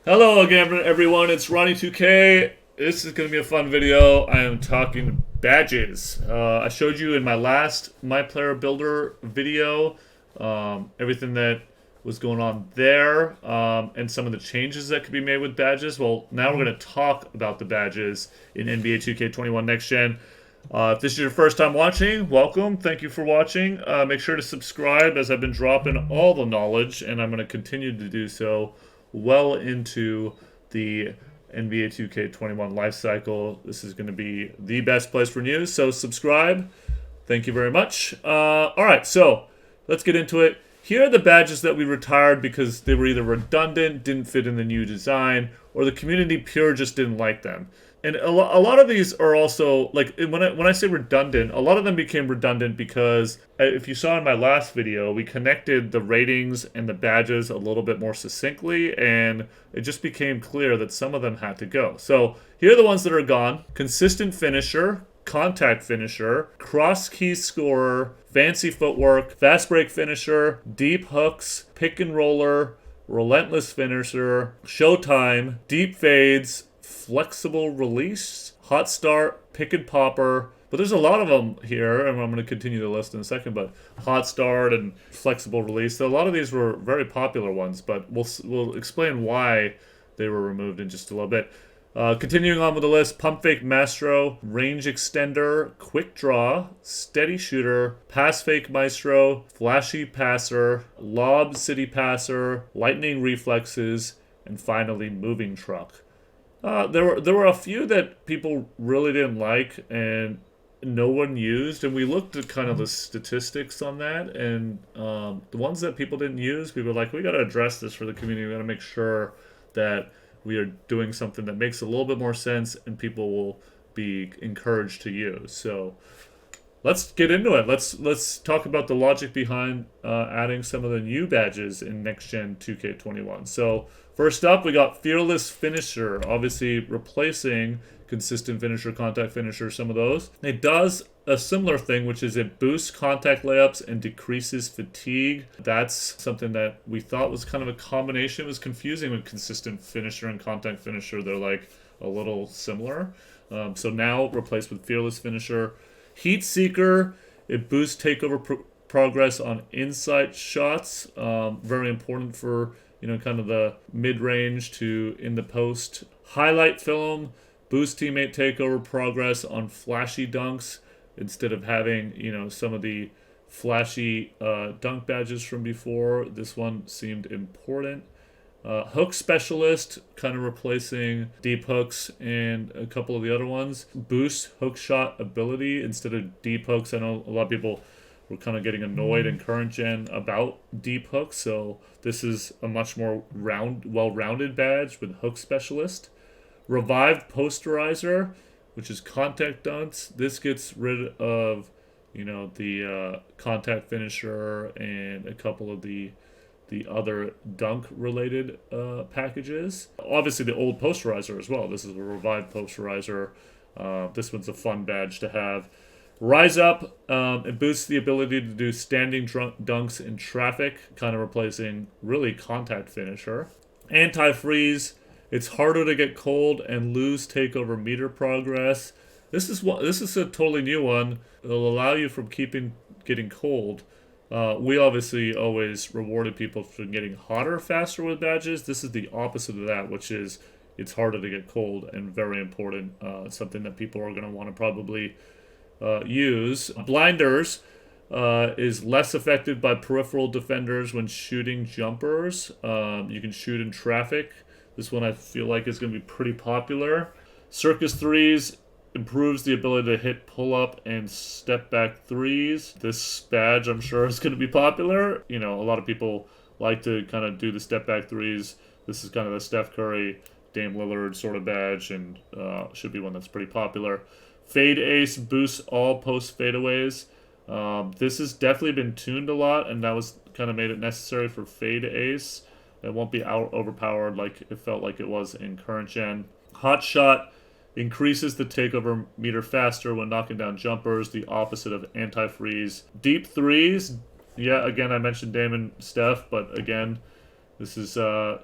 Hello again, everyone. It's Ronnie2K. This is going to be a fun video. I am talking badges. I showed you in my last My Player Builder video everything that was going on there and some of the changes that could be made with badges. Well, now we're going to talk about the badges in NBA 2K21 Next Gen. If this is your first time watching, welcome. Thank you for watching. Make sure to subscribe as I've been dropping all the knowledge, and I'm going to continue to do so well into the NBA 2K21 life cycle. This is going to be the best place for news, so subscribe. Thank you very much. All right, so let's get into it. Here are the badges that we retired because they were either redundant, didn't fit in the new design, or the community pure just didn't like them. And a lot of these are also, like, when I say redundant, a lot of them became redundant because if you saw in my last video, we connected the ratings and the badges a little bit more succinctly, and it just became clear that some of them had to go. So here are the ones that are gone. Consistent finisher, contact finisher, cross key scorer, fancy footwork, fast break finisher, deep hooks, pick and roller, relentless finisher, showtime, deep fades, flexible release, hot start, pick and popper. But there's a lot of them here, and I'm going to continue the list in a second. But hot start and flexible release. So a lot of these were very popular ones, but we'll explain why they were removed in just a little bit. Continuing on with the list, pump fake maestro, range extender, quick draw, steady shooter, pass fake maestro, flashy passer, lob city passer, lightning reflexes, and finally moving truck. There were a few that people really didn't like and no one used, and we looked at kind of the statistics on that, and the ones that people didn't use, people were like, we got to address this for the community. We got to make sure that we are doing something that makes a little bit more sense and people will be encouraged to use. So let's get into it. Let's talk about the logic behind adding some of the new badges in Next Gen 2K21. So first up, we got Fearless Finisher, obviously replacing Consistent Finisher, Contact Finisher, some of those. It does a similar thing, which is it boosts contact layups and decreases fatigue. That's something that we thought was kind of a combination. It was confusing with Consistent Finisher and Contact Finisher. They're like a little similar. So now replaced with Fearless Finisher. Heat Seeker, it boosts takeover progress on inside shots. Very important for kind of the mid-range to in the post. Highlight Film, boost teammate takeover progress on flashy dunks instead of having some of the flashy dunk badges from before. This one seemed important. Hook Specialist, kind of replacing deep hooks and a couple of the other ones. Boost hook shot ability instead of deep hooks. I know a lot of people were kind of getting annoyed in current gen about deep hooks, so this is a much more well-rounded badge with Hook Specialist. Revived Posterizer, which is contact dunks. This gets rid of the contact finisher and a couple of the other dunk-related packages. Obviously, the old Posterizer as well. This is a revived Posterizer. This one's a fun badge to have. Rise Up, it boosts the ability to do standing dunks in traffic, kind of replacing really contact finisher. Anti-Freeze, it's harder to get cold and lose takeover meter progress. This is a totally new one. It'll allow you from getting cold. We obviously always rewarded people for getting hotter faster with badges. This is the opposite of that, which is it's harder to get cold and very important. Something that people are going to want to probably use. Blinders is less affected by peripheral defenders when shooting jumpers. You can shoot in traffic. This one I feel like is going to be pretty popular. Circus Threes improves the ability to hit pull-up and step-back threes. This badge, I'm sure, is going to be popular. A lot of people like to kind of do the step-back threes. This is kind of the Steph Curry, Dame Lillard sort of badge, and should be one that's pretty popular. Fade Ace boosts all post fadeaways. This has definitely been tuned a lot, and that was kind of made it necessary for Fade Ace. It won't be overpowered like it felt like it was in current gen. Hot Shot increases the takeover meter faster when knocking down jumpers, the opposite of anti-freeze. Deep threes, yeah, again, I mentioned Dame and Steph, but again, This is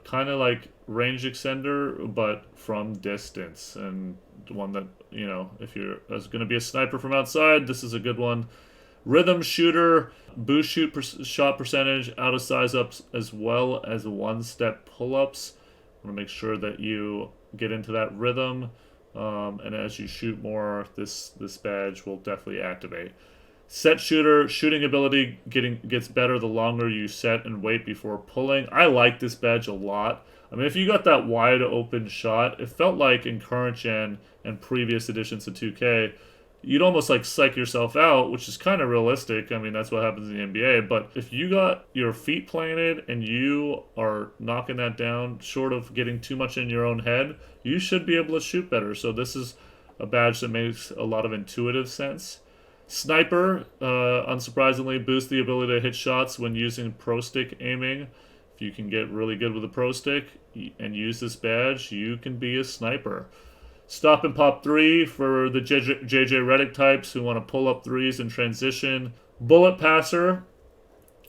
kind of like range extender, but from distance, and one that, you know, if you're going to be a sniper from outside, this is a good one. Rhythm shooter, boost shot percentage, out of size ups, as well as one-step pull-ups. Want to make sure that you get into that rhythm, and as you shoot more, this badge will definitely activate. Set shooter, shooting ability gets better the longer you set and wait before pulling. I like this badge a lot. I mean, if you got that wide open shot, it felt like in current gen and previous editions of 2K, you'd almost like psych yourself out, which is kind of realistic. I mean, that's what happens in the NBA. But if you got your feet planted and you are knocking that down, short of getting too much in your own head, you should be able to shoot better. So this is a badge that makes a lot of intuitive sense. Sniper, unsurprisingly, boosts the ability to hit shots when using pro stick aiming. If you can get really good with a pro stick and use this badge, you can be a sniper. Stop and pop 3 for the JJ Redick types who want to pull up threes in transition. Bullet passer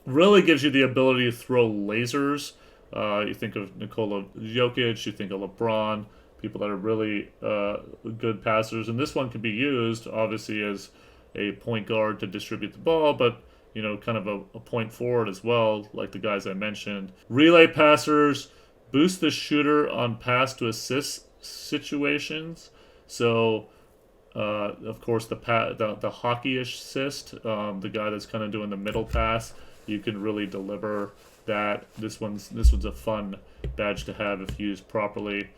really gives you the ability to throw lasers. You think of Nikola Jokic, you think of LeBron, people that are really good passers. And this one can be used, obviously, as a point guard to distribute the ball, but, you know, kind of a point forward as well, like the guys I mentioned. Relay passers boost the shooter on pass to assist situations. So, of course, the hockey-ish assist, the guy that's kind of doing the middle pass, you can really deliver that. This one's a fun badge to have if used properly.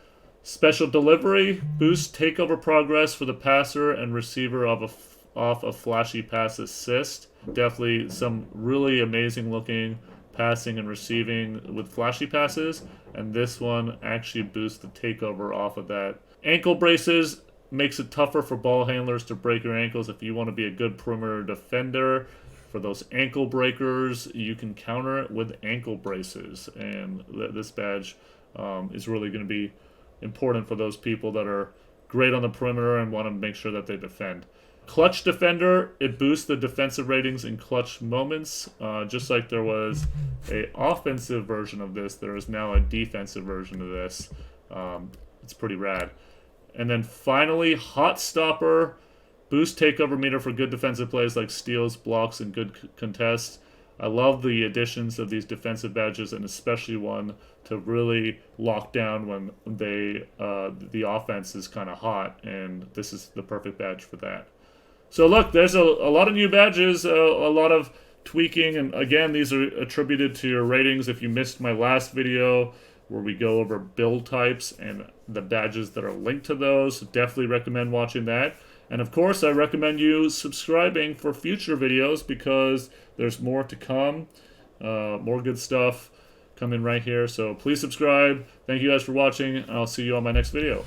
Special delivery boosts takeover progress for the passer and receiver off a flashy pass assist. Definitely some really amazing looking passing and receiving with flashy passes, and this one actually boosts the takeover off of that. Ankle braces makes it tougher for ball handlers to break your ankles. If you want to be a good perimeter defender, for those ankle breakers, you can counter it with ankle braces, and this badge is really going to be important for those people that are great on the perimeter and want to make sure that they defend. Clutch defender, it boosts the defensive ratings in clutch moments. Just like there was a offensive version of this, there is now a defensive version of this. It's pretty rad. And then finally, hot stopper, boost takeover meter for good defensive plays like steals, blocks, and good contests. I love the additions of these defensive badges, and especially one to really lock down when the offense is kind of hot, and this is the perfect badge for that. So look, there's a lot of new badges, a lot of tweaking, and again, these are attributed to your ratings. If you missed my last video where we go over build types and the badges that are linked to those, definitely recommend watching that. And of course, I recommend you subscribing for future videos because there's more to come, more good stuff coming right here. So please subscribe. Thank you guys for watching, and I'll see you on my next video.